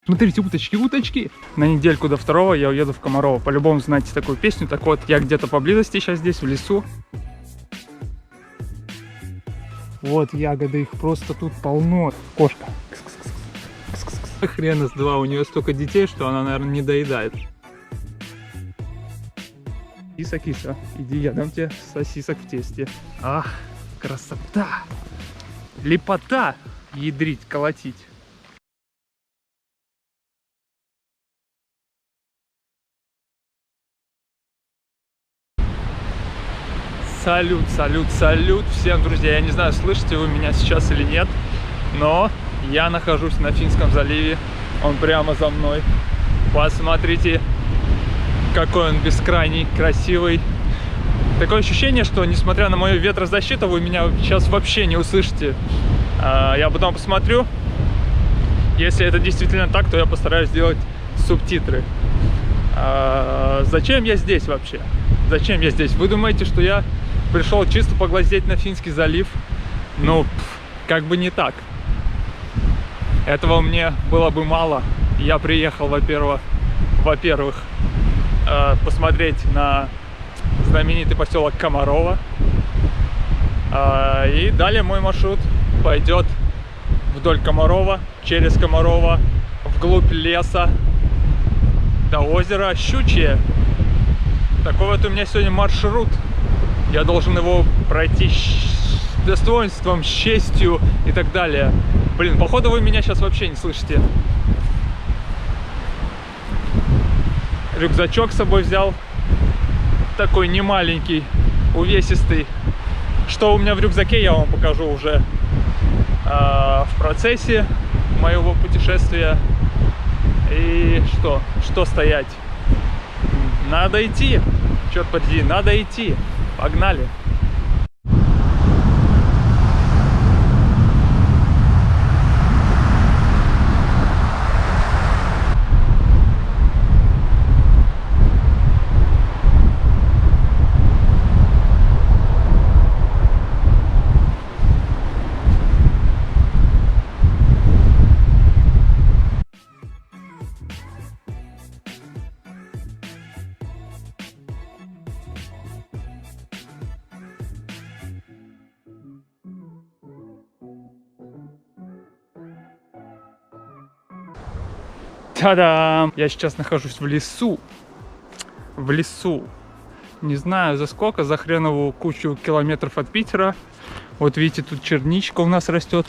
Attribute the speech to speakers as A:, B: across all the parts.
A: Смотрите, уточки, уточки. На недельку до 2 я уеду в Комарово. По-любому знаете такую песню. Так вот, я где-то поблизости сейчас здесь, в лесу. Вот ягоды, их просто тут полно. Кошка. Хрена с два, у нее столько детей, что она, наверное, не доедает. Киса, киса, иди, я дам тебе сосисок в тесте. Ах, красота! Лепота! Ядрить, колотить. Салют, салют, салют всем, друзья. Я не знаю, слышите вы меня сейчас или нет, но я нахожусь на Финском заливе. Он прямо за мной. Посмотрите, какой он бескрайний, красивый. Такое ощущение, что несмотря на мою ветрозащиту, вы меня сейчас вообще не услышите. Я потом посмотрю. Если это действительно так, то я постараюсь сделать субтитры. Зачем я здесь вообще? Зачем я здесь? Вы думаете, что я пришел чисто поглазеть на Финский залив? Ну, как бы не так. Этого мне было бы мало. Я приехал, во-первых, посмотреть на знаменитый поселок Комарово. И далее мой маршрут пойдет вдоль Комарова, через Комарово, вглубь леса, до озера Щучье. Такой вот у меня сегодня маршрут. Я должен его пройти с достоинством, с честью и так далее. Блин, походу вы меня сейчас вообще не слышите. Рюкзачок с собой взял. Такой немаленький, увесистый. Что у меня в рюкзаке, я вам покажу уже в процессе моего путешествия. И что стоять? Надо идти. Черт подери, надо идти. Погнали. Та-дам! Я сейчас нахожусь в лесу. В лесу. Не знаю за сколько, за хреновую кучу километров от Питера. Вот видите, тут черничка у нас растет.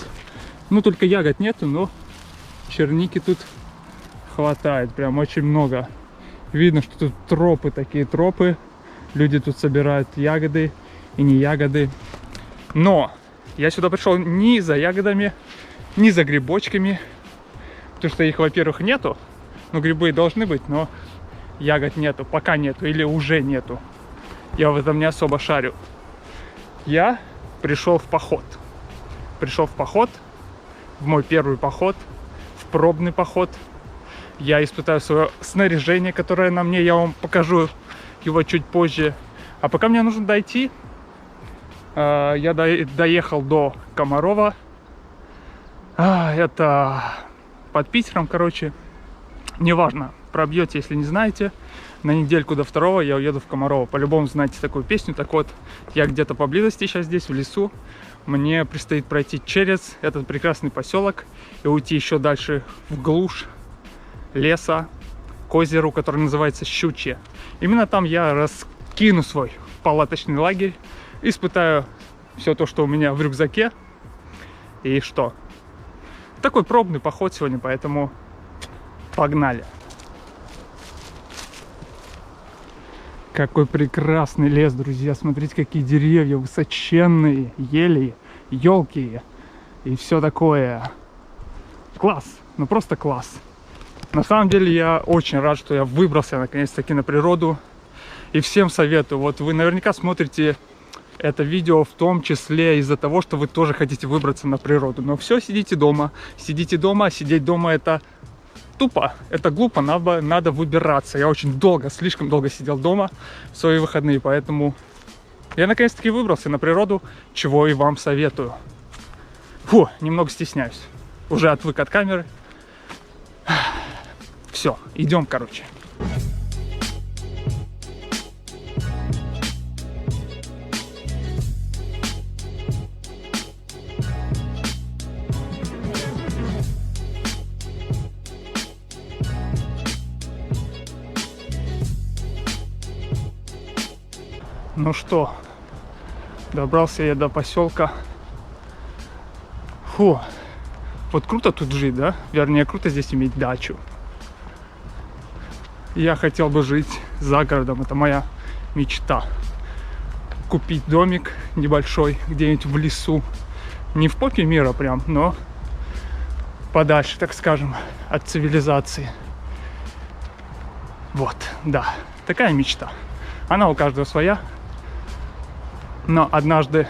A: Ну, только ягод нету, но черники тут хватает. Прям очень много. Видно, что тут тропы, такие тропы. Люди тут собирают ягоды и не ягоды. Но я сюда пришел не за ягодами, не за грибочками. Потому что их, во-первых, нету. Ну, грибы и должны быть, но ягод нету. Пока нету или уже нету. Я в этом не особо шарю. Я пришел в поход. Пришел в поход. В мой первый поход. В пробный поход. Я испытаю свое снаряжение, которое на мне. Я вам покажу его чуть позже. А пока мне нужно дойти. Я доехал до Комарова. Это... под Питером, короче, неважно, пробьете, если не знаете. На недельку до 2 я уеду в Комарово. По-любому знаете такую песню. Так вот, я где-то поблизости сейчас здесь, в лесу. Мне предстоит пройти через этот прекрасный поселок и уйти еще дальше в глушь леса к озеру, который называется Щучье. Именно там я раскину свой палаточный лагерь, испытаю все то, что у меня в рюкзаке. И что? Такой пробный поход сегодня, поэтому погнали. Какой прекрасный лес, друзья. Смотрите, какие деревья высоченные, ели, елки и все такое. Класс, ну просто класс. На самом деле я очень рад, что я выбрался наконец-таки на природу. И всем советую. Вот вы наверняка смотрите это видео в том числе из-за того, что вы тоже хотите выбраться на природу. Но все, сидите дома. Сидите дома. Сидеть дома — это тупо, это глупо. Надо выбираться. Я очень долго, слишком долго сидел дома в свои выходные. Поэтому я наконец-таки выбрался на природу, чего и вам советую. Фу, немного стесняюсь. Уже отвык от камеры. Все, идем, короче. Ну что, добрался я до поселка. Фу, вот круто тут жить, да? Вернее, круто здесь иметь дачу. Я хотел бы жить за городом, это моя мечта. Купить домик небольшой где-нибудь в лесу. Не в попе мира прям, но подальше, так скажем, от цивилизации. Вот, да, такая мечта. Она у каждого своя. Но однажды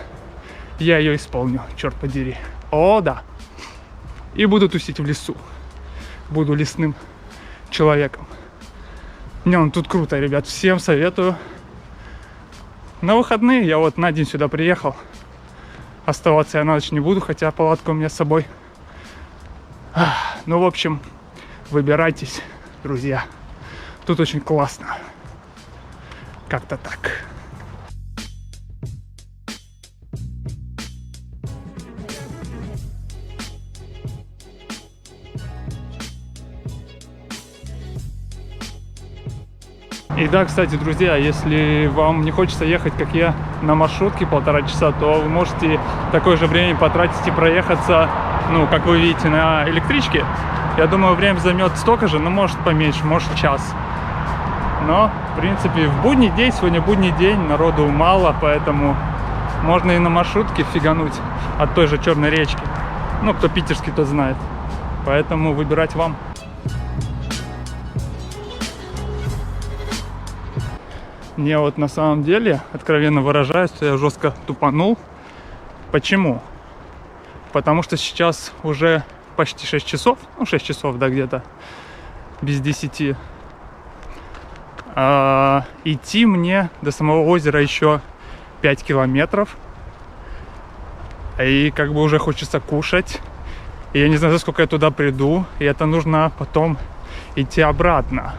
A: я ее исполню, черт подери. О, да. И буду тусить в лесу. Буду лесным человеком. Не, ну тут круто, ребят. Всем советую. На выходные я вот на день сюда приехал. Оставаться я на ночь не буду, хотя палатка у меня с собой. Ну, в общем, выбирайтесь, друзья. Тут очень классно. Как-то так. И да, кстати, друзья, если вам не хочется ехать, как я, на маршрутке 1,5 часа, то вы можете такое же время потратить и проехаться, ну, как вы видите, на электричке. Я думаю, время займет столько же, но может поменьше, может час. Но, в принципе, в будний день, сегодня будний день, народу мало, поэтому можно и на маршрутке фигануть от той же Черной речки. Ну, кто питерский, тот знает. Поэтому выбирать вам. Мне вот на самом деле, откровенно выражаясь, я жестко тупанул. Почему? Потому что сейчас уже почти 6 часов, ну 6 часов, да, где-то, без 10. Идти мне до самого озера еще 5 километров. И как бы уже хочется кушать. И я не знаю, за сколько я туда приду. И это нужно потом идти обратно.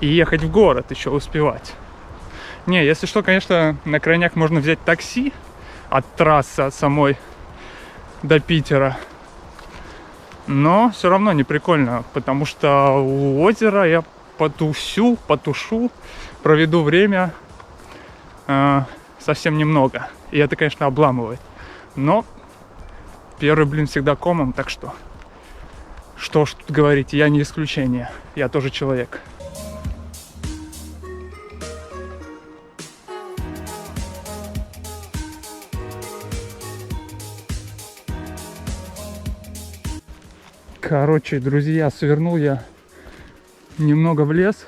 A: И ехать в город, еще успевать. Не, если что, конечно, на крайняк можно взять такси от трассы от самой до Питера. Но все равно не прикольно, потому что у озера я потушу, проведу время совсем немного. И это, конечно, обламывает. Но первый блин всегда комом, так что ж тут говорить, я не исключение. Я тоже человек. Короче, друзья, свернул я немного в лес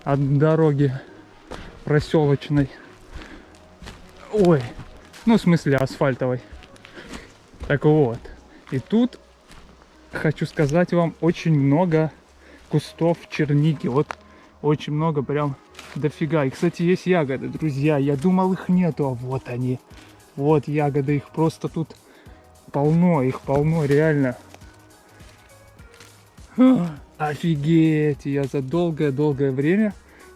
A: от дороги проселочной. Ой, ну в смысле асфальтовой. Так вот, и тут хочу сказать вам, очень много кустов черники. Вот очень много, прям дофига. И, кстати, есть ягоды, друзья. Я думал, их нету, а вот они. Вот ягоды, их просто тут полно, их полно, реально. Офигеть, я за долгое-долгое время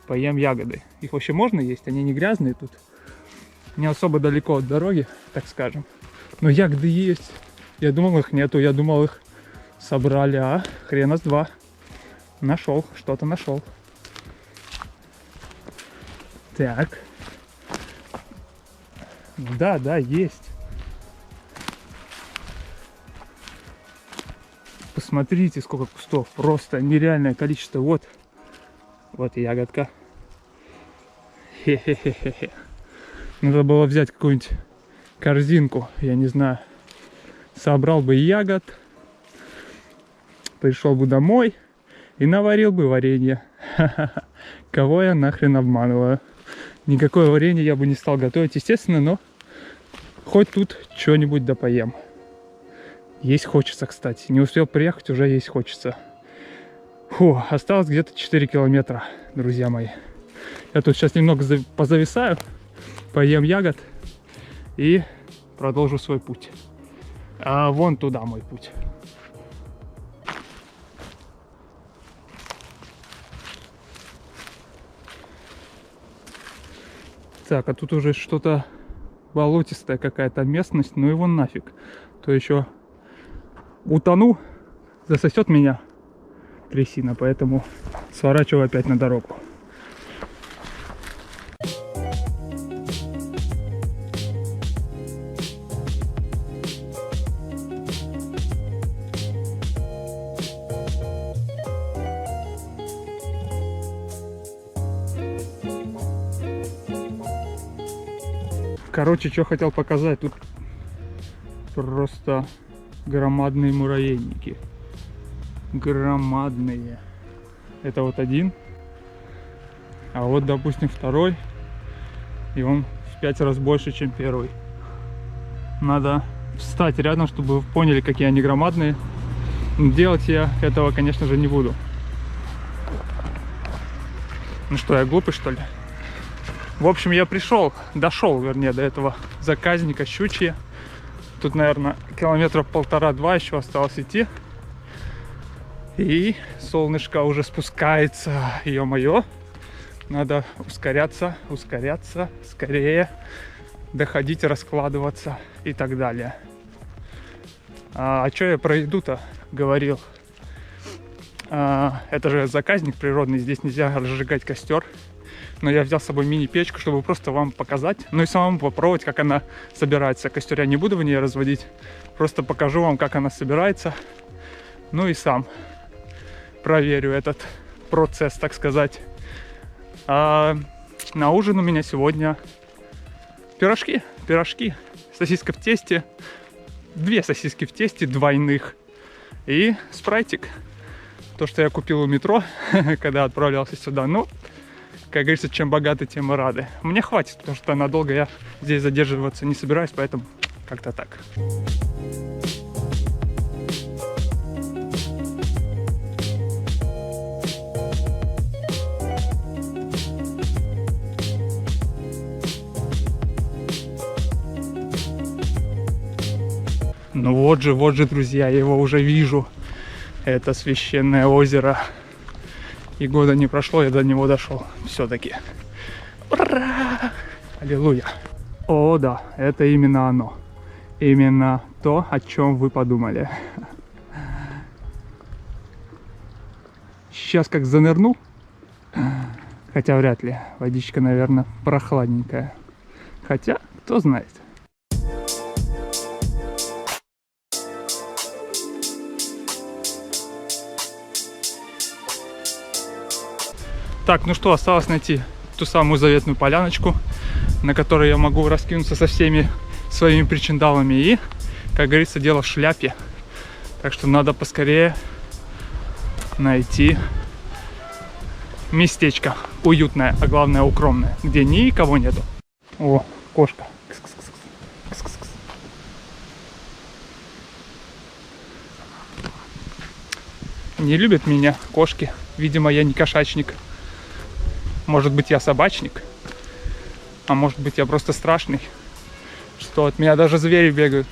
A: поем ягоды. Их вообще можно есть, они не грязные тут. Не особо далеко от дороги, так скажем. Но ягоды есть. Я думал, их нету, я думал, их собрали, а хрена с два. Нашел, что-то нашел. Так. Да, есть. Посмотрите, сколько кустов. Просто нереальное количество. Вот ягодка. Хе-хе-хе-хе. Надо было взять какую-нибудь корзинку, я не знаю. Собрал бы ягод, пришел бы домой и наварил бы варенье. Кого я нахрен обманываю? Никакое варенье я бы не стал готовить, естественно, но хоть тут что-нибудь да поем. Есть хочется, кстати. Не успел приехать, уже есть хочется. Фу, осталось где-то 4 километра, друзья мои. Я тут сейчас немного позависаю, поем ягод и продолжу свой путь. А вон туда мой путь. Так, а тут уже что-то болотистая какая-то местность, ну его нафиг. То еще утону, засосет меня трясина, поэтому сворачиваю опять на дорогу. Короче, что хотел показать, тут просто громадные муравейники. Громадные. Это вот один. А вот, допустим, второй. И он в 5 раз больше, чем первый. Надо встать рядом, чтобы вы поняли, какие они громадные. Делать я этого, конечно же, не буду. Ну что, я глупый, что ли? В общем, я дошел, вернее, до этого заказника Щучье. Тут, наверное, километров 1,5-2 еще осталось идти. И солнышко уже спускается. Ё-моё. Надо ускоряться, скорее. Доходить, раскладываться и так далее. А что я про еду-то говорил? Это же заказник природный, здесь нельзя разжигать костер. Но я взял с собой мини-печку, чтобы просто вам показать. Ну и самому попробовать, как она собирается. Костер я не буду в ней разводить. Просто покажу вам, как она собирается. Ну и сам проверю этот процесс, так сказать. А на ужин у меня сегодня пирожки. Сосиска в тесте. 2 сосиски в тесте двойных. И спрайтик. То, что я купил у метро, когда отправлялся сюда. Ну, как говорится, чем богаты, тем и рады. Мне хватит, потому что надолго я здесь задерживаться не собираюсь, поэтому как-то так. Ну вот же, друзья, я его уже вижу. Это священное озеро. И года не прошло, я до него дошел. Все-таки. Ура! Аллилуйя. О, да, это именно оно. Именно то, о чем вы подумали. Сейчас как занырну. Хотя вряд ли. Водичка, наверное, прохладненькая. Хотя, кто знает. Так, ну что, осталось найти ту самую заветную поляночку, на которой я могу раскинуться со всеми своими причиндалами. И, как говорится, дело в шляпе. Так что надо поскорее найти местечко уютное, а главное укромное, где никого нету. О, кошка. Кс-кс-кс. Не любят меня кошки. Видимо, я не кошачник. Может быть, я собачник, а может быть, я просто страшный, что от меня даже звери бегают.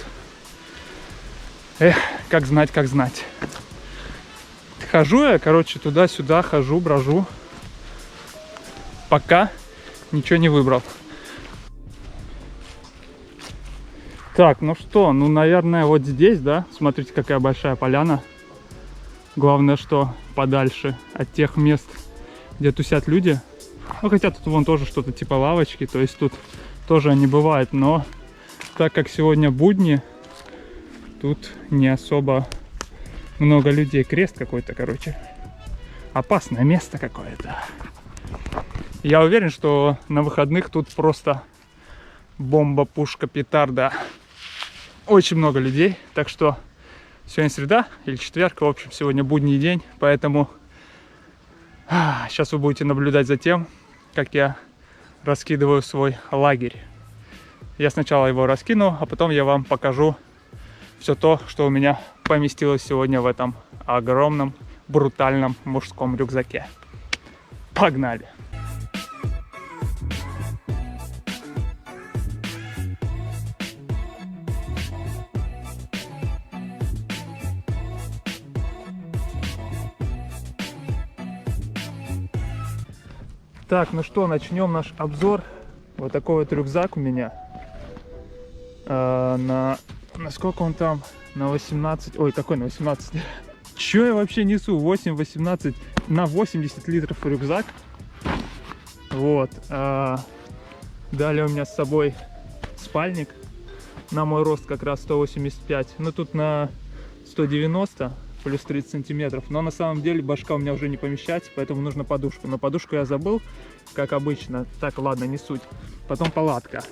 A: Эх, как знать, как знать. Хожу я, короче, туда-сюда, хожу, брожу, пока ничего не выбрал. Так, ну что, ну, наверное, вот здесь, да, смотрите, какая большая поляна. Главное, что подальше от тех мест, где тусят люди. Ну, хотя тут вон тоже что-то типа лавочки, то есть тут тоже они бывают, но так как сегодня будни, тут не особо много людей. Крест какой-то, короче. Опасное место какое-то. Я уверен, что на выходных тут просто бомба, пушка, петарда. Очень много людей, так что сегодня среда или четверг, в общем, сегодня будний день, поэтому сейчас вы будете наблюдать за тем, как я раскидываю свой лагерь. Я сначала его раскину, а потом я вам покажу все то, что у меня поместилось сегодня в этом огромном, брутальном мужском рюкзаке. Погнали! Так, ну что, начнем наш обзор Вот такой вот рюкзак у меня. На сколько он там? На 18. Ой, какой на 18? Чё я вообще несу? 8-18 на 80 литров рюкзак. Вот. Далее у меня с собой спальник. На мой рост как раз 185. Ну тут на 190 плюс 30 сантиметров. Но на самом деле башка у меня уже не помещается, поэтому нужно подушку. Но подушку я забыл, как обычно. Так, ладно, не суть. Потом палатка.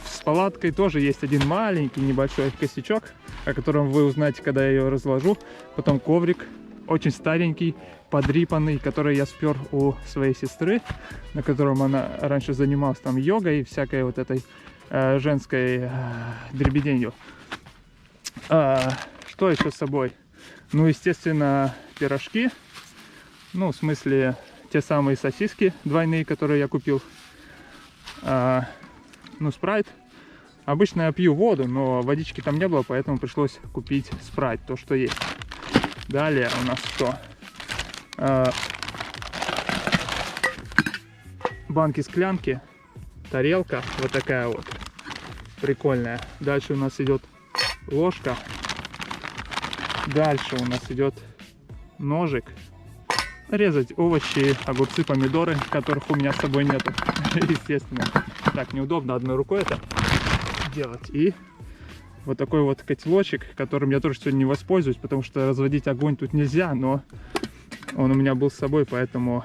A: С палаткой тоже есть один маленький небольшой косячок, о котором вы узнаете, когда я ее разложу. Потом коврик, очень старенький, подрипанный, который я спер у своей сестры, на котором она раньше занималась там йогой и всякой вот этой женской дребеденью. Что еще с собой? Ну, естественно, пирожки. Ну, в смысле, те самые сосиски двойные, которые я купил. Ну, спрайт. Обычно я пью воду, но водички там не было, поэтому пришлось купить спрайт, то, что есть. Далее у нас что? Банки-склянки, тарелка вот такая вот, прикольная. Дальше у нас идет ложка. Дальше у нас идет ножик. Резать овощи, огурцы, помидоры, которых у меня с собой нету, естественно. Так, неудобно одной рукой это делать. И вот такой вот котелочек, которым я тоже сегодня не воспользуюсь, потому что разводить огонь тут нельзя, но он у меня был с собой, поэтому...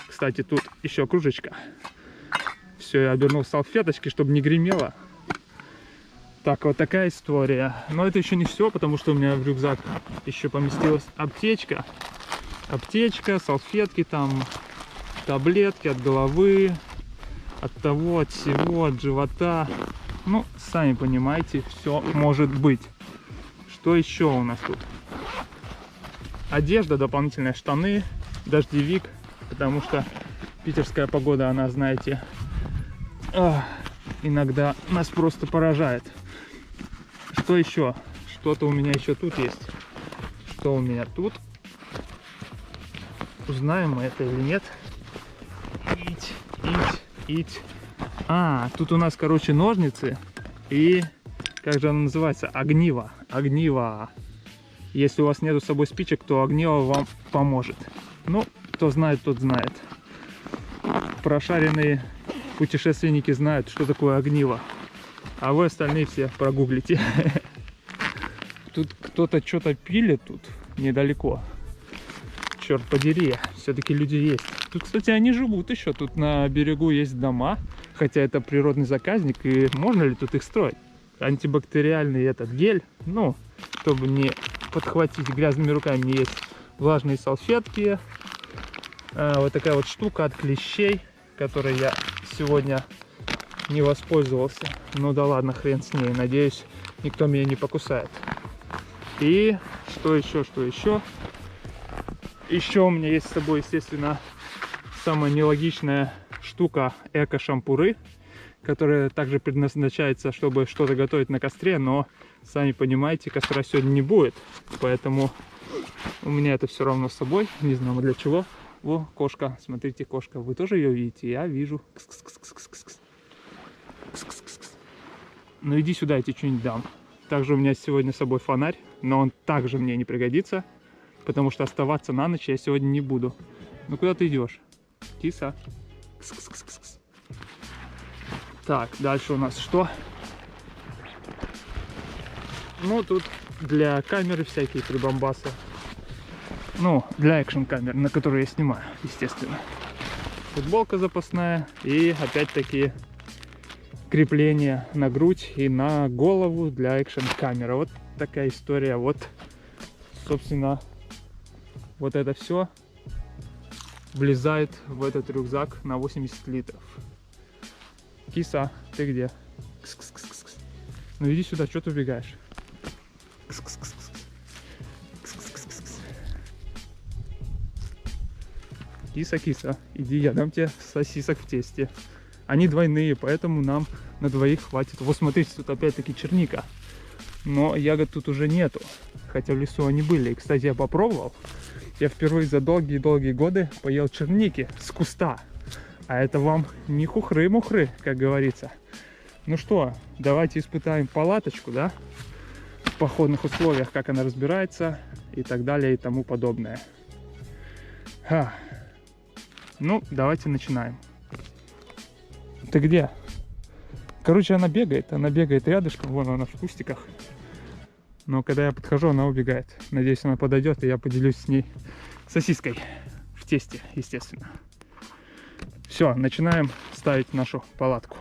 A: Кстати, тут еще кружечка. Все, я обернул салфеточки, чтобы не гремело. Так, вот такая история. Но это еще не все, потому что у меня в рюкзак еще поместилась аптечка. Аптечка, салфетки, там таблетки от головы, от того, от всего, от живота. Ну, сами понимаете, все может быть. Что еще у нас тут? Одежда, дополнительные штаны, дождевик, потому что питерская погода, она, знаете, иногда нас просто поражает. Что еще? Что-то у меня еще тут есть. Что у меня тут? Узнаем мы это или нет. Ить. Тут у нас, короче, ножницы и, как же она называется, огниво. Огниво. Если у вас нету с собой спичек, то огниво вам поможет. Ну, кто знает, тот знает. Прошаренные путешественники знают, что такое огниво. А вы остальные все прогуглите. Тут кто-то что-то пилит тут недалеко. Черт подери, все-таки люди есть. Тут, кстати, они живут еще. Тут на берегу есть дома. Хотя это природный заказник. И можно ли тут их строить? Антибактериальный этот гель. Ну, чтобы не подхватить грязными руками, есть влажные салфетки. Вот такая вот штука от клещей, которой я сегодня не воспользовался. Ну да ладно, хрен с ней. Надеюсь, никто меня не покусает. И что еще, что еще? Еще у меня есть с собой, естественно, самая нелогичная штука эко-шампуры, которая также предназначается, чтобы что-то готовить на костре, но, сами понимаете, костра сегодня не будет, поэтому у меня это все равно с собой, не знаю для чего. О, кошка, смотрите, кошка, вы тоже ее видите? Я вижу. Ну иди сюда, я тебе что-нибудь дам. Также у меня сегодня с собой фонарь, но он также мне не пригодится, потому что оставаться на ночь я сегодня не буду. Ну куда ты идешь? Киса. Так, дальше у нас что? Ну тут для камеры всякие прибамбасы. Ну, для экшн-камер, на которые я снимаю, естественно. Футболка запасная и опять-таки крепление на грудь и на голову для экшн-камеры. Вот такая история. Вот, собственно, вот это все влезает в этот рюкзак на 80 литров. Киса, ты где? Кс-кс-кс-кс. Ну иди сюда, что ты убегаешь? Кс-кс-кс-кс. Киса, иди, я дам тебе сосисок в тесте. Они двойные, поэтому нам на двоих хватит. Вот смотрите, тут опять-таки черника. Но ягод тут уже нету. Хотя в лесу они были. И, кстати, я попробовал. Я впервые за долгие-долгие годы поел черники с куста. А это вам не хухры-мухры, как говорится. Ну что, давайте испытаем палаточку, да? В походных условиях, как она разбирается и так далее и тому подобное. Ну, давайте начинаем. Ты где? Короче, она бегает рядышком, вон она в кустиках. Но когда я подхожу, она убегает. Надеюсь, она подойдет, и я поделюсь с ней сосиской в тесте, естественно. Все, начинаем ставить нашу палатку.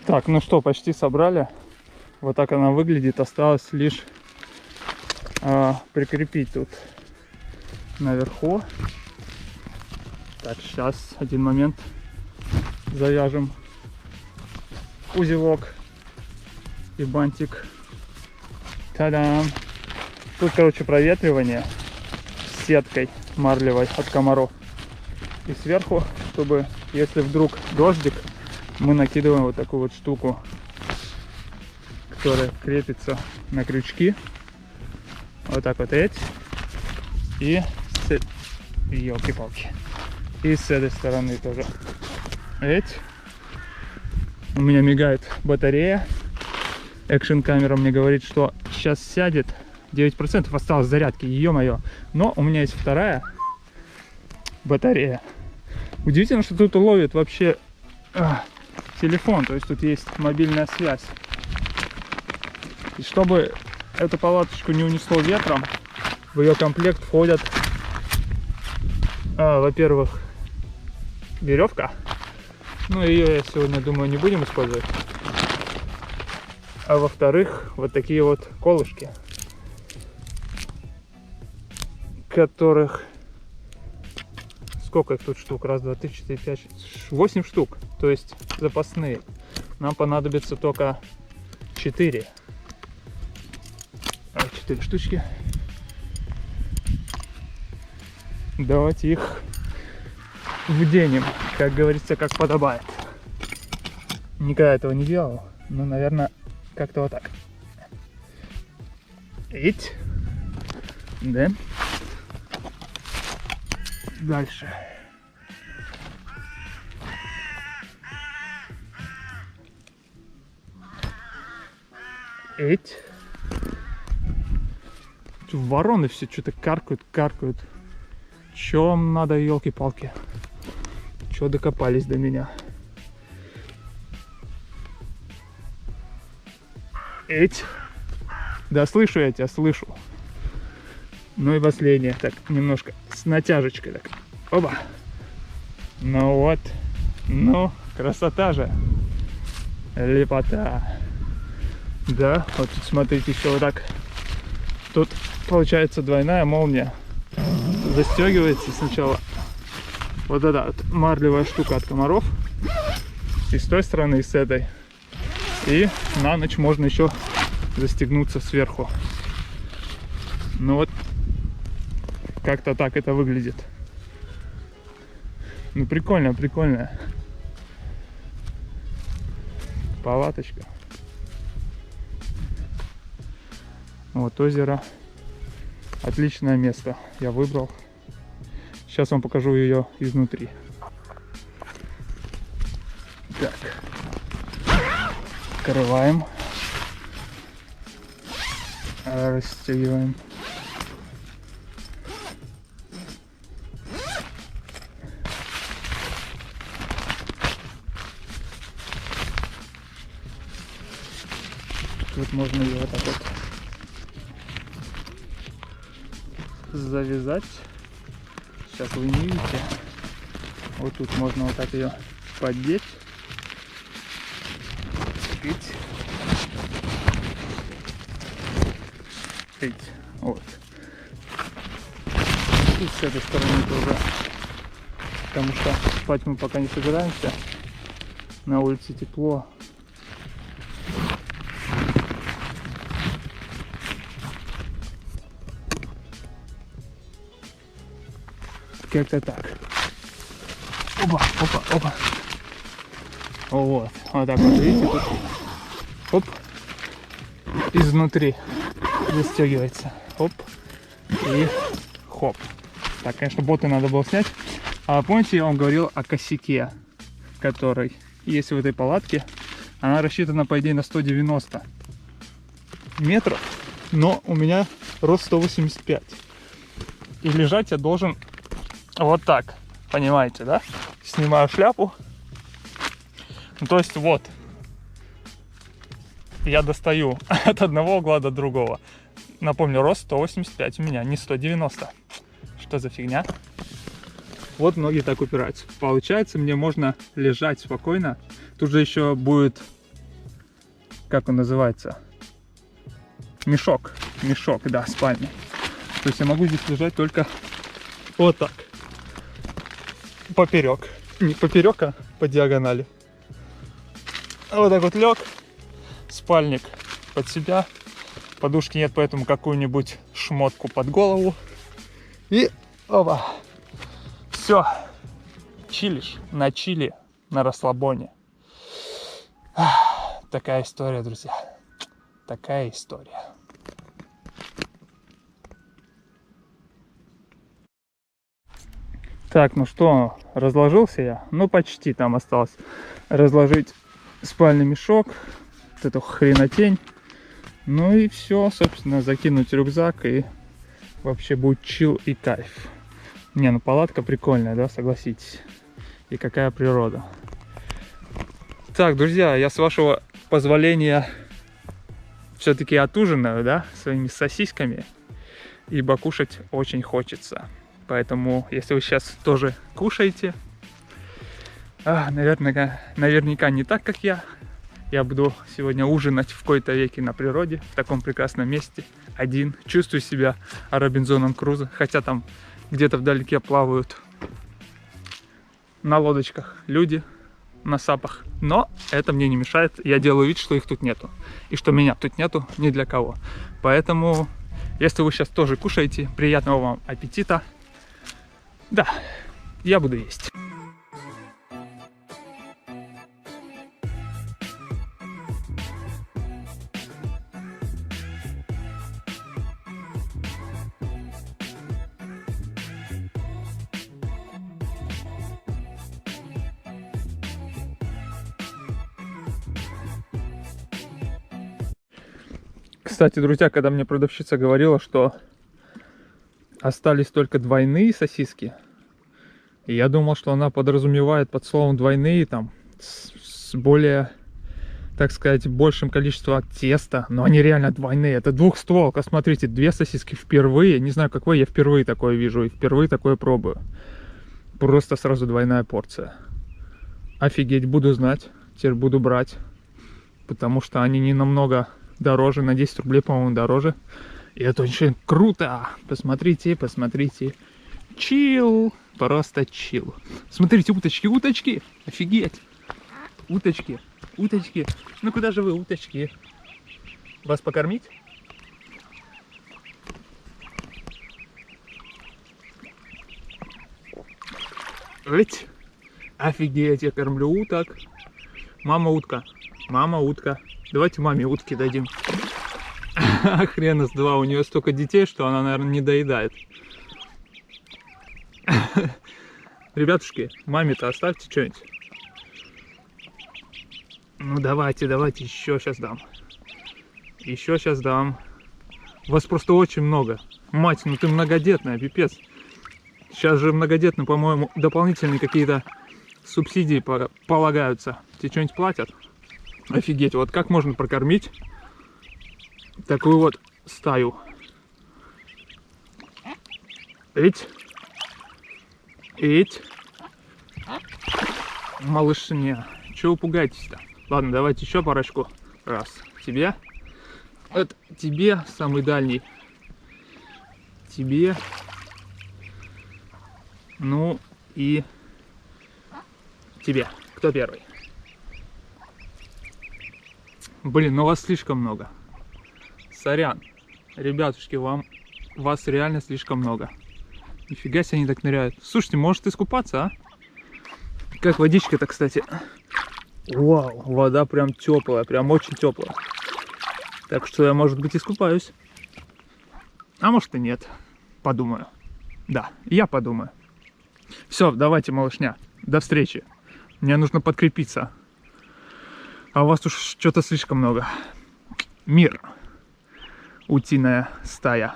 A: Так, ну что, почти собрали. Вот так она выглядит. Осталось лишь прикрепить тут наверху. Так, сейчас, один момент. Завяжем узелок и бантик. Та-дам! Тут, короче, проветривание с сеткой марлевой от комаров. И сверху, чтобы, если вдруг дождик, мы накидываем вот такую вот штуку, которая крепится на крючки. Вот так вот эть. И елки-палки. И с этой стороны тоже эть. У меня мигает батарея. Экшн камера мне говорит, что сейчас сядет. 9% осталось зарядки, ё-моё. Но у меня есть вторая батарея. Удивительно, что тут ловит вообще телефон, то есть тут есть мобильная связь. И чтобы эту палаточку не унесло ветром, в ее комплект входят, во-первых, веревка. Ну, ее я сегодня, думаю, не будем использовать. А во-вторых, вот такие вот колышки, которых... Сколько их тут штук? Раз, два, три, четыре, пять, 8 штук. То есть запасные. Нам понадобится только 4. 4 штучки. Давайте их вденем, как говорится, как подобает. Никогда этого не делал. Но, наверное, как-то вот так. Ить. Да. Дальше. Эть. Вороны все что-то каркают. Чё вам надо, елки-палки? Чё докопались до меня? Эть. Да, слышу я тебя, слышу. Ну и последнее, так, немножко с натяжечкой, так, оба. Ну вот, ну, красота же, лепота. Да, вот тут смотрите, еще вот так, тут получается двойная молния, застегивается сначала вот эта вот марлевая штука от комаров, и с той стороны, и с этой, и на ночь можно еще застегнуться сверху. Ну вот, как-то так это выглядит. Ну, прикольно, прикольно. Палаточка. Вот озеро. Отличное место я выбрал. Сейчас вам покажу ее изнутри. Так. Открываем. Расстегиваем. Тут можно ее вот так вот завязать. Сейчас вы не видите. Вот тут можно вот так ее поддеть. Пить. Вот. И с этой стороны тоже потому что спать мы пока не собираемся. На улице тепло. Как-то так. Опа, опа, опа. Вот. Вот так вот, видите, тут. Оп. Изнутри застегивается. Оп. И хоп. Так, конечно, боты надо было снять. А помните, я вам говорил о косяке, который есть в этой палатке. Она рассчитана, по идее, на 190 метров. Но у меня рост 185. И лежать я должен вот так. Понимаете, да? Снимаю шляпу. Ну, то есть вот. Я достаю от одного угла до другого. Напомню, рост 185 у меня, не 190. Что за фигня? Вот ноги так упираются. Получается, мне можно лежать спокойно. Тут же еще будет, как он называется? Мешок. Мешок, да, спальный. То есть я могу здесь лежать только вот так. Поперек. Не поперек, а по диагонали. Вот так вот лег. Спальник под себя. Подушки нет, поэтому какую-нибудь шмотку под голову. И опа. Все. Чилишь. На чили. На расслабоне. Такая история, друзья. Такая история. Так, ну что, разложился я? Ну, почти, там осталось разложить спальный мешок, вот эту хренотень. Ну и все, собственно, закинуть рюкзак, и вообще будет чил и кайф. Не, ну палатка прикольная, да, согласитесь. И какая природа. Так, друзья, я с вашего позволения все-таки отужинаю, да, своими сосисками. Ибо кушать очень хочется. Поэтому, если вы сейчас тоже кушаете, наверняка не так, как я буду сегодня ужинать в кои-то веки на природе, в таком прекрасном месте, один. Чувствую себя Робинзоном Крузо, хотя там где-то вдалеке плавают на лодочках люди, на сапах. Но это мне не мешает, я делаю вид, что их тут нету. И что меня тут нету ни для кого. Поэтому, если вы сейчас тоже кушаете, приятного вам аппетита. Да, я буду есть. Кстати, друзья, когда мне продавщица говорила, что остались только двойные сосиски, и я думал, что она подразумевает под словом двойные там с более, так сказать, большим количеством теста, но они реально двойные. Это двухстволка, смотрите, две сосиски впервые, не знаю как вы, я впервые такое вижу и впервые такое пробую. Просто сразу двойная порция. Офигеть, буду знать, теперь буду брать, потому что они не намного дороже, на 10 рублей, по-моему, дороже. И это очень круто. Посмотрите, посмотрите. Чил. Просто чил. Смотрите, уточки, уточки. Офигеть. Уточки, уточки. Ну куда же вы, уточки? Вас покормить? Ведь. Офигеть, я кормлю уток. Мама утка. Мама утка. Давайте маме утки дадим. Хрена с два, у нее столько детей, что она, наверное, не доедает. Ребятушки, маме-то оставьте что-нибудь. Ну давайте, давайте, еще сейчас дам. Еще сейчас дам. Вас просто очень много. Мать, ну ты многодетная, пипец. Сейчас же многодетным, по-моему, дополнительные какие-то субсидии полагаются. Тебе что-нибудь платят? Офигеть, вот как можно прокормить такую вот стаю? Ведь малышня, чего вы пугаетесь-то? Ладно, давайте еще парочку. Раз, тебе. Это тебе, самый дальний. Тебе. Ну и Тебе. Кто первый? Блин, ну вас слишком много. Сорян. Ребятушки, вас реально слишком много. Нифига себе они так ныряют. Слушайте, может искупаться, а? Как водичка-то, кстати. Вау, вода прям теплая, прям очень теплая. Так что я, может быть, искупаюсь. А может и нет. Подумаю. Да, я подумаю. Все, давайте, малышня. До встречи. Мне нужно подкрепиться. А у вас уж что-то слишком много. Мир. Утиная стая.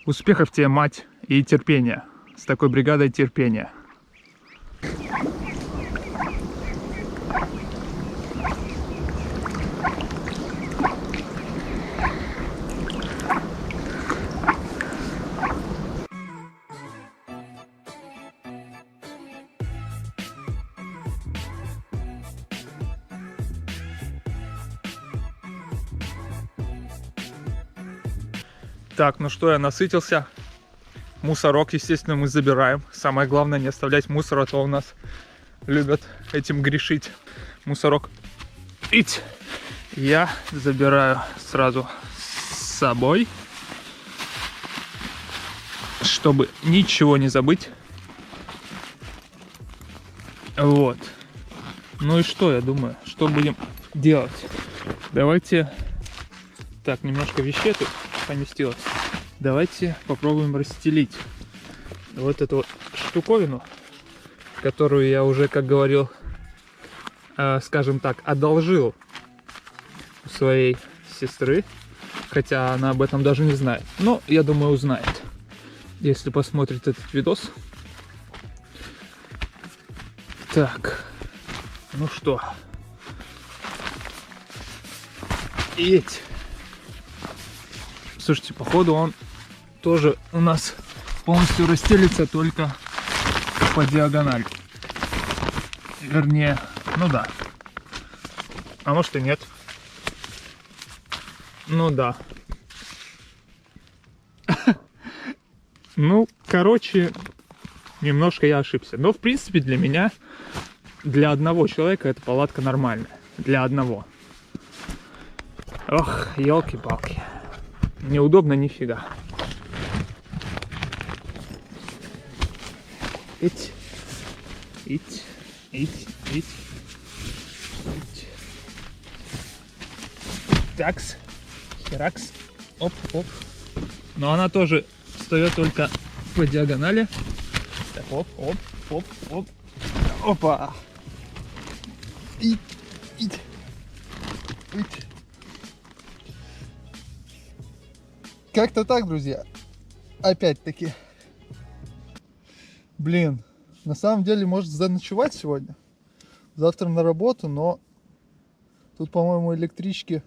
A: Успехов тебе, мать, и терпения. С такой бригадой терпения. Так, ну что, я насытился. Мусорок, естественно, мы забираем. Самое главное не оставлять мусор, а то у нас любят этим грешить. Мусорок. Ить! Я забираю сразу с собой, чтобы ничего не забыть. Вот. Ну и что, я думаю, что будем делать? Давайте... Так, немножко вещей тут поместилось. Давайте попробуем расстелить вот эту вот штуковину, которую я уже, как говорил, скажем так, одолжил у своей сестры. Хотя она об этом даже не знает. Но, я думаю, узнает, если посмотрит этот видос. Так, ну что. Еть. Слушайте, походу он тоже у нас полностью расстелится только по диагонали. Вернее, ну да. А может и нет. Ну да. Ну, короче, немножко я ошибся. Но, в принципе, для меня, для одного человека эта палатка нормальная. Для одного. Ох, елки-палки. Неудобно нифига. Ить. Ить. Ить. Ить. Ить. Такс. Херакс. Оп, оп. Но она тоже встает только по диагонали. Так, оп, оп, оп, оп. Опа. Ить. Ить. Ить. Как-то так, друзья. Опять-таки. Блин, на самом деле, может заночевать сегодня. Завтра на работу, но тут, по-моему, электрички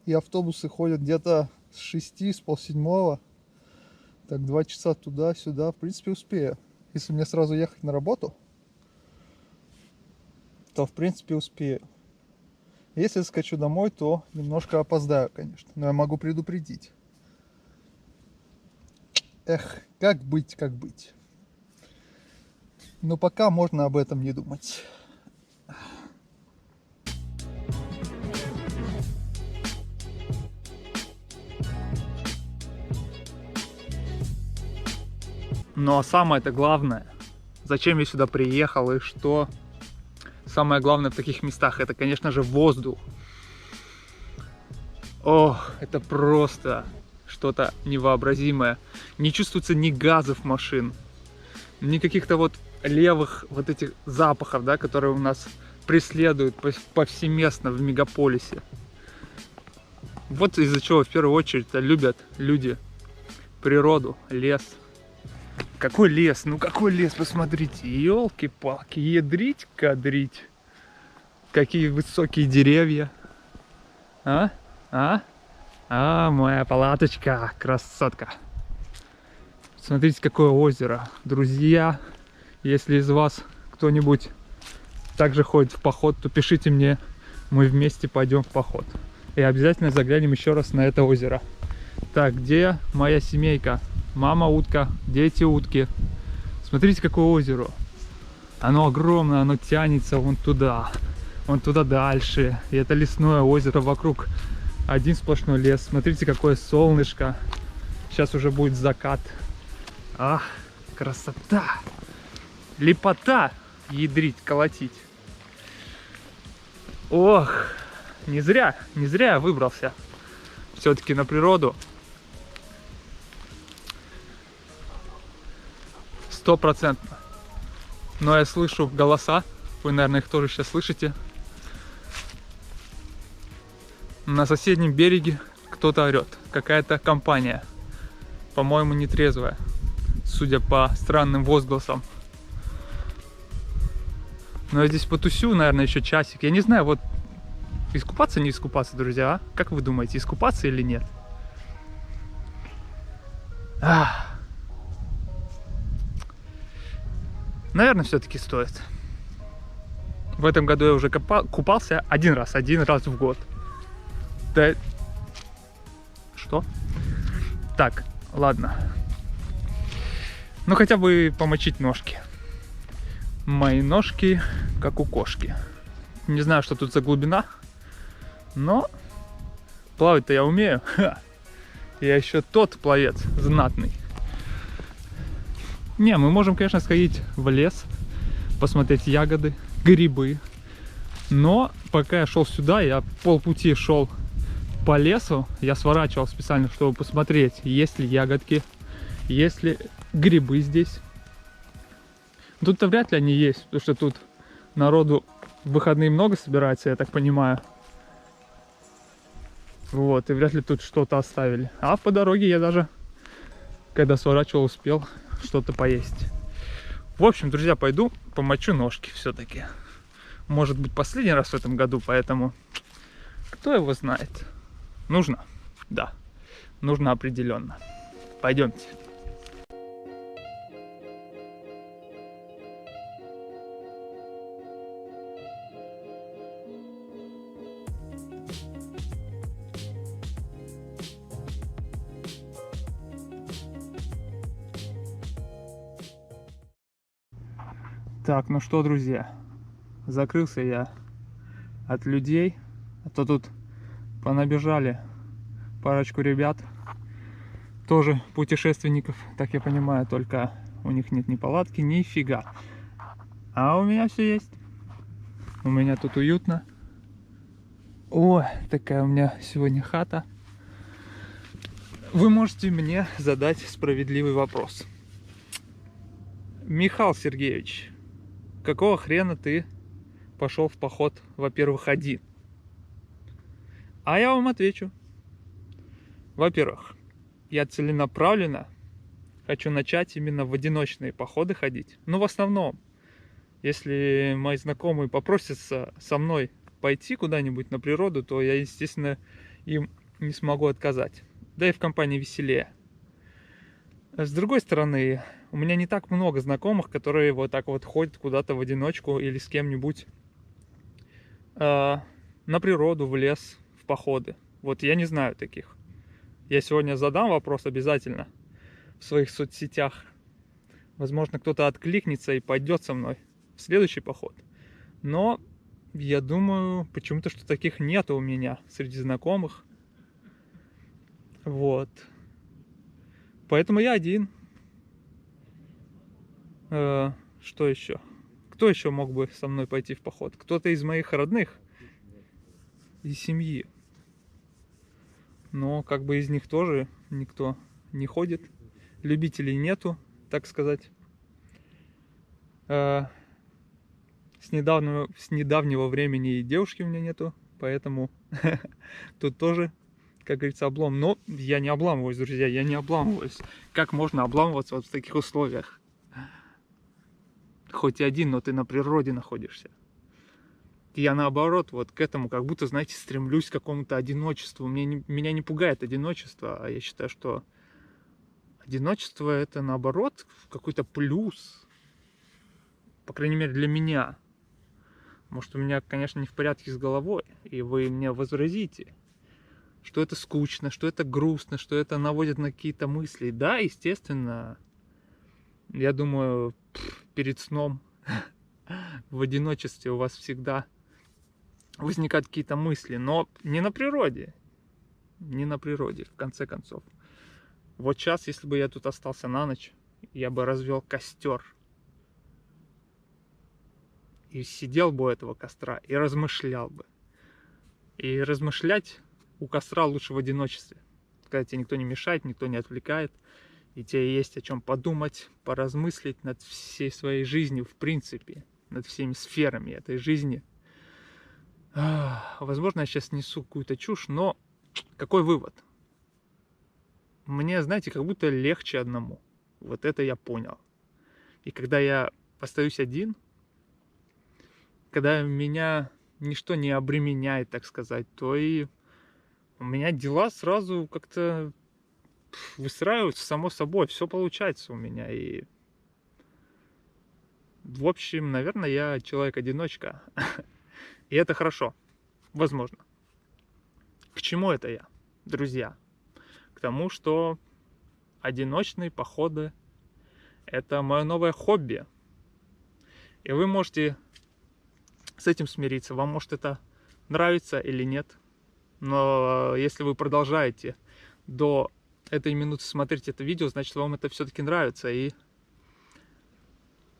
A: и автобусы ходят где-то с 6, с полседьмого. Так, 2 часа туда-сюда. В принципе, успею. Если мне сразу ехать на работу, то, в принципе, успею. Если скачу домой, то немножко опоздаю, конечно. Но я могу предупредить. Эх, как быть, как быть. Но пока можно об этом не думать. Ну а самое-то главное, зачем я сюда приехал и что самое главное в таких местах, это, конечно же, воздух. Ох, это просто что-то невообразимое. Не чувствуется ни газов машин, ни каких-то вот левых вот этих запахов, да, которые у нас преследуют повсеместно в мегаполисе. Вот из-за чего в первую очередь любят люди природу, лес. Какой лес? Ну какой лес? Посмотрите, елки-палки, ядрить, кадрить. Какие высокие деревья. А, моя палаточка, красотка. Смотрите, какое озеро. Друзья, если из вас кто-нибудь также ходит в поход, то пишите мне, мы вместе пойдем в поход. И обязательно заглянем еще раз на это озеро. Так, где моя семейка? Мама утка, дети утки. Смотрите, какое озеро. Оно огромное, оно тянется вон туда дальше. И это лесное озеро вокруг. Один сплошной лес. Смотрите, какое солнышко. Сейчас уже будет закат. Ах, красота! Лепота! Ядрить, колотить. Ох, не зря я выбрался все-таки на природу. 100%. Но я слышу голоса. Вы, наверное, их тоже сейчас слышите. На соседнем береге кто-то орет. Какая-то компания. По-моему, нетрезвая. Судя по странным возгласам. Но я здесь потусю, наверное, еще часик. Я не знаю, вот искупаться, не искупаться, друзья, а? Как вы думаете, искупаться или нет? Наверное, все-таки стоит. В этом году я уже купался один раз в год. Да... Что? Так, ладно. Ну, хотя бы помочить ножки. Мои ножки, как у кошки. Не знаю, что тут за глубина, но плавать-то я умею. Я еще тот пловец знатный. Не, мы можем, конечно, сходить в лес, посмотреть ягоды, грибы. Но пока я шел сюда, я полпути шел по лесу. Я сворачивал специально, чтобы посмотреть, есть ли ягодки, есть ли грибы здесь. Тут-то вряд ли они есть, потому что тут народу в выходные много собирается, я так понимаю. Вот, и вряд ли тут что-то оставили. А по дороге я даже, когда сворачивал, успел что-то поесть. В общем, друзья, пойду помочу ножки все-таки. Может быть, последний раз в этом году, поэтому кто его знает. Нужно? Да, нужно определенно. Пойдемте. Так, ну что, друзья, закрылся я от людей, а то тут понабежали парочку ребят, тоже путешественников, так я понимаю, только у них нет ни палатки, ни фига. А у меня все есть. У меня тут уютно. Ой, такая у меня сегодня хата. Вы можете мне задать справедливый вопрос. Михаил Сергеевич, какого хрена ты пошел в поход, во-первых, один? А я вам отвечу. Во-первых, я целенаправленно хочу начать именно в одиночные походы ходить. Ну, в основном, если мои знакомые попросятся со мной пойти куда-нибудь на природу, то я, естественно, им не смогу отказать. Да и в компании веселее. С другой стороны, у меня не так много знакомых, которые вот так вот ходят куда-то в одиночку или с кем-нибудь на природу, в лес, в походы. Вот я не знаю таких. Я сегодня задам вопрос обязательно в своих соцсетях. Возможно, кто-то откликнется и пойдет со мной в следующий поход. Но я думаю, почему-то, что таких нет у меня среди знакомых. Вот. Поэтому я один. Что еще? Кто еще мог бы со мной пойти в поход? Кто-то из моих родных и семьи. Но как бы из них тоже никто не ходит. Любителей нету, так сказать. С недавнего времени и девушки у меня нету. Поэтому тут тоже, как говорится, облом. Но я не обламываюсь, друзья, я не обламываюсь. Как можно обламываться вот в таких условиях? Хоть и один, но ты на природе находишься. Я наоборот вот к этому как будто, знаете, стремлюсь к какому-то одиночеству. Меня не пугает одиночество, а я считаю, что одиночество это наоборот какой-то плюс. По крайней мере для меня. Может, у меня, конечно, не в порядке с головой, и вы мне возразите, что это скучно, что это грустно, что это наводит на какие-то мысли. Да, естественно, я думаю, перед сном в одиночестве у вас всегда возникают какие-то мысли, но не на природе. Не на природе, в конце концов. Вот сейчас, если бы я тут остался на ночь, я бы развел костер. И сидел бы у этого костра и размышлял бы. И размышлять у костра лучше в одиночестве. Когда тебе никто не мешает, никто не отвлекает. И тебе есть о чем подумать, поразмыслить над всей своей жизнью, в принципе. Над всеми сферами этой жизни. Возможно, я сейчас несу какую-то чушь, но какой вывод? Мне, знаете, как будто легче одному. Вот это я понял. И когда я остаюсь один, когда меня ничто не обременяет, так сказать, то и у меня дела сразу как-то выстраиваются само собой. Все получается у меня. И в общем, наверное, я человек-одиночка. И это хорошо. Возможно. К чему это я, друзья? К тому, что одиночные походы — это мое новое хобби. И вы можете с этим смириться. Вам может это нравится или нет. Но если вы продолжаете до этой минуты смотреть это видео, значит, вам это все-таки нравится. И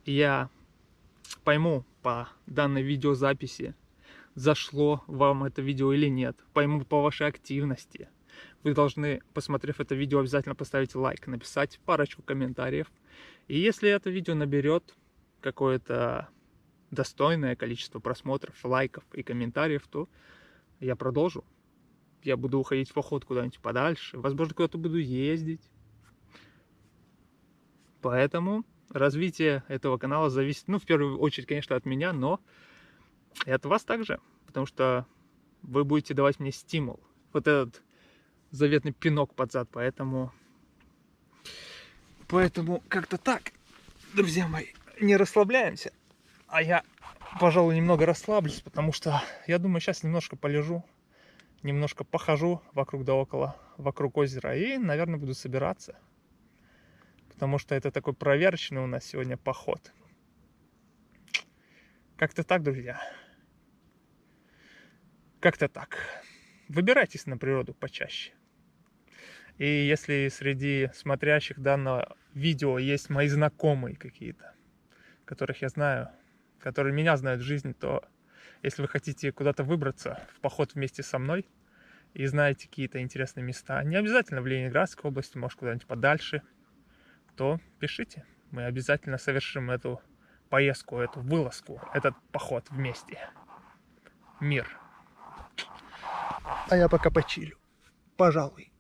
A: я пойму по данной видеозаписи, зашло вам это видео или нет. Пойму по вашей активности. Вы должны, посмотрев это видео, обязательно поставить лайк, написать парочку комментариев. И если это видео наберет какое-то достойное количество просмотров, лайков и комментариев, то я продолжу. Я буду уходить в поход куда-нибудь подальше. Возможно, куда-то буду ездить. Поэтому развитие этого канала зависит, в первую очередь, конечно, от меня, но и от вас также. Потому что вы будете давать мне стимул. Вот этот заветный пинок под зад. Поэтому как-то так, друзья мои, не расслабляемся. А я, пожалуй, немного расслаблюсь, потому что я думаю, сейчас немножко полежу, немножко похожу вокруг да около, вокруг озера и, наверное, буду собираться. Потому что это такой проверочный у нас сегодня поход. Как-то так, друзья. Как-то так. Выбирайтесь на природу почаще. И если среди смотрящих данного видео есть мои знакомые какие-то, которых я знаю, которые меня знают в жизни, то если вы хотите куда-то выбраться в поход вместе со мной и знаете какие-то интересные места, не обязательно в Ленинградской области, может куда-нибудь подальше, то пишите. Мы обязательно совершим эту поездку, эту вылазку, этот поход вместе. Мир. А я пока почилю. Пожалуй.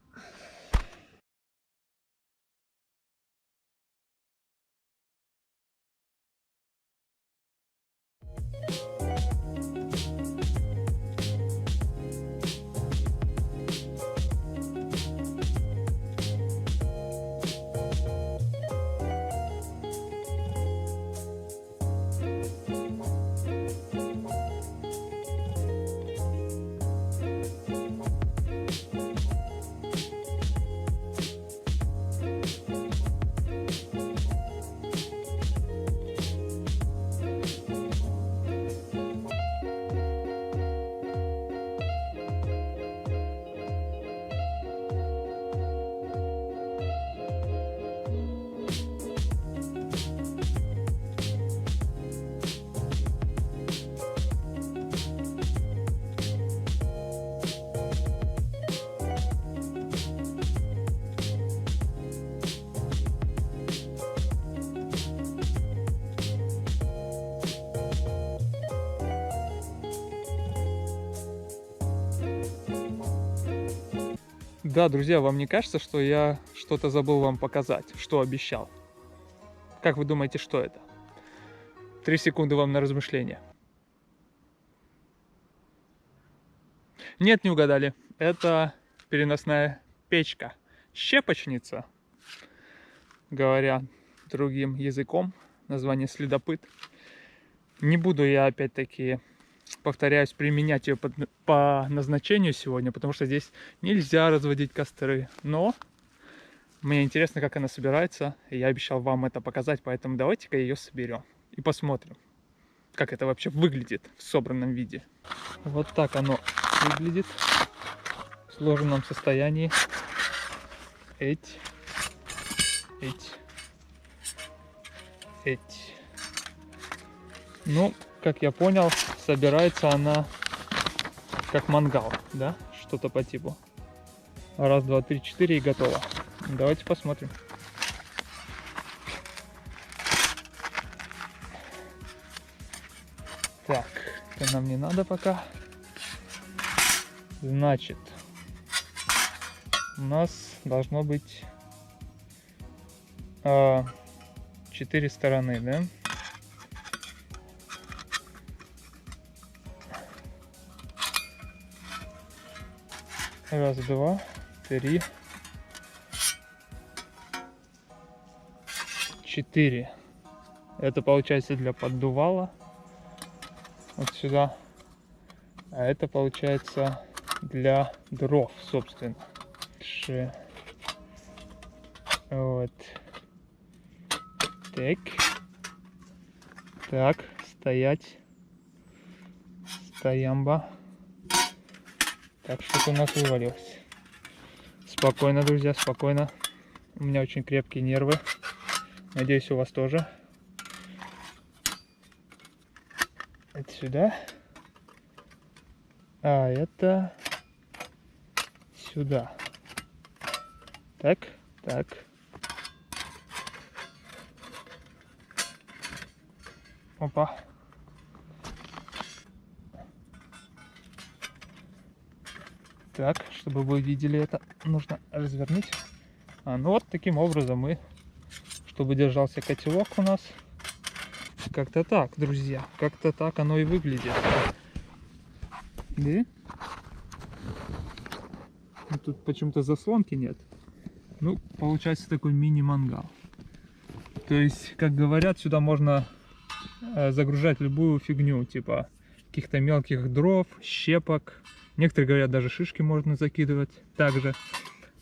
A: Да, друзья, вам не кажется, что я что-то забыл вам показать, что обещал? Как вы думаете, что это? 3 секунды вам на размышление. Нет, не угадали. Это переносная печка. Щепочница, говоря другим языком. Название следопыт. Не буду я опять-таки, повторяюсь, применять ее по назначению сегодня, потому что здесь нельзя разводить костры. Но мне интересно, как она собирается, и я обещал вам это показать, поэтому давайте-ка ее соберем и посмотрим. как это вообще выглядит в собранном виде. Вот так оно выглядит в сложенном состоянии. Эть. Ну, как я понял, собирается она как мангал, да? Что-то по типу. Раз, два, три, четыре и готово. Давайте посмотрим. Так, это нам не надо пока. Значит, у нас должно быть 4 стороны, да? Раз, два, три, 4. Это получается для поддувала. Вот сюда. А это получается для дров, собственно. Вот. Так. Так, стоять. Стоямба. Так, что-то у нас вывалилось. Спокойно, друзья, спокойно. У меня очень крепкие нервы. Надеюсь, у вас тоже. Это сюда. А это сюда. Так, так. Опа. Так, чтобы вы видели это, нужно развернуть. Ну вот таким образом мы, чтобы держался котелок у нас. Как-то так, друзья. Как-то так оно и выглядит. Да? Тут почему-то заслонки нет. Ну, получается такой мини-мангал. То есть, как говорят, сюда можно загружать любую фигню, типа каких-то мелких дров, щепок. Некоторые говорят, даже шишки можно закидывать также.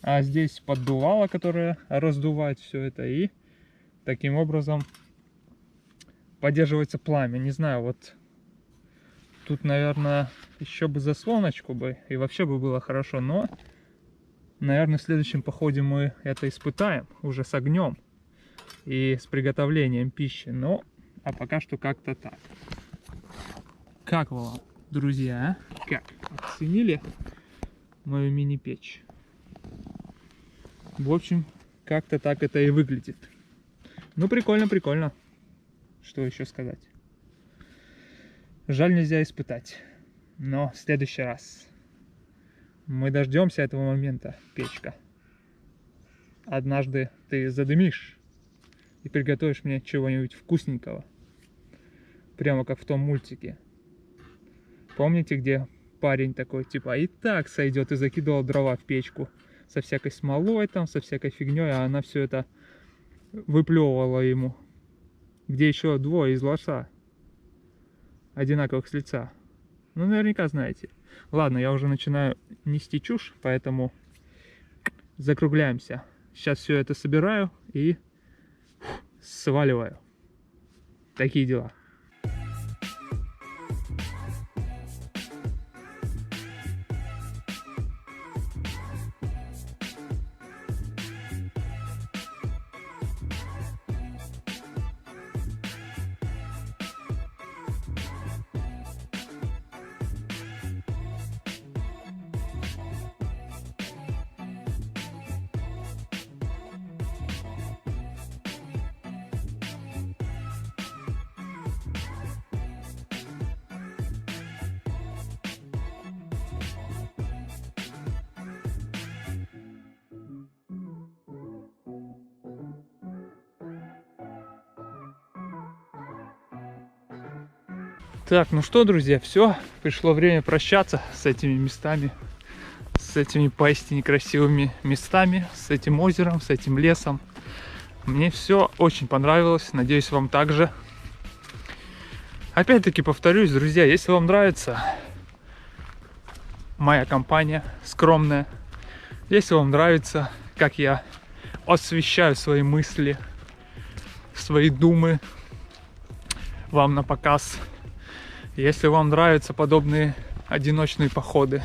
A: А здесь поддувало, которое раздувает все это. И таким образом поддерживается пламя. Не знаю, вот тут, наверное, еще бы заслоночку бы. И вообще бы было хорошо. Но, наверное, в следующем походе мы это испытаем. Уже с огнем. И с приготовлением пищи. Но, а пока что как-то так. Как вам, друзья? Как? Оценили мою мини-печь? В общем, как-то так это и выглядит. Ну, прикольно, прикольно. Что еще сказать? Жаль, нельзя испытать. Но в следующий раз мы дождемся этого момента, печка. Однажды ты задымишь и приготовишь мне чего-нибудь вкусненького. Прямо как в том мультике. Помните, где парень такой, типа, и так сойдет, и закидывал дрова в печку со всякой смолой там, со всякой фигней, а она все это выплевывала ему. Где еще двое из лоса, одинаковых с лица. Ну, наверняка знаете. Ладно, я уже начинаю нести чушь, поэтому закругляемся. Сейчас все это собираю и сваливаю. Такие дела. Так, ну что, друзья, все, пришло время прощаться с этими местами, с этими поистине красивыми местами, с этим озером, с этим лесом. Мне все очень понравилось, надеюсь, вам также. Опять-таки повторюсь, друзья, если вам нравится моя компания скромная, если вам нравится, как я освещаю свои мысли, свои думы вам на показ, Если вам нравятся подобные одиночные походы,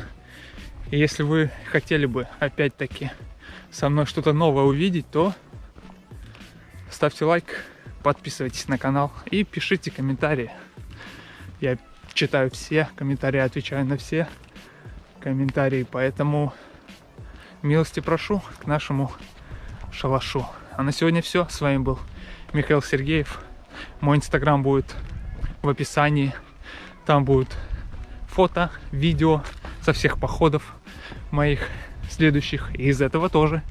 A: и если вы хотели бы, опять-таки, со мной что-то новое увидеть, то ставьте лайк, подписывайтесь на канал и пишите комментарии. Я читаю все комментарии, отвечаю на все комментарии, поэтому милости прошу к нашему шалашу. А на сегодня все. С вами был Михаил Сергеев. Мой инстаграм будет в описании. Там будут фото, видео со всех походов моих следующих. И из этого тоже.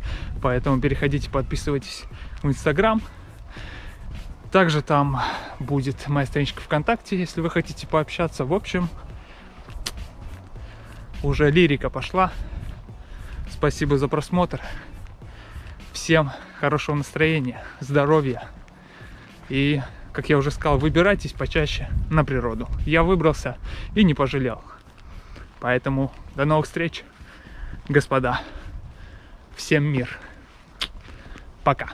A: Поэтому переходите, подписывайтесь в инстаграм. Также там будет моя страничка ВКонтакте, если вы хотите пообщаться. В общем, уже лирика пошла. Спасибо за просмотр. Всем хорошего настроения, здоровья. И, как я уже сказал, выбирайтесь почаще на природу. Я выбрался и не пожалел. Поэтому до новых встреч, господа. Всем мир. Пока.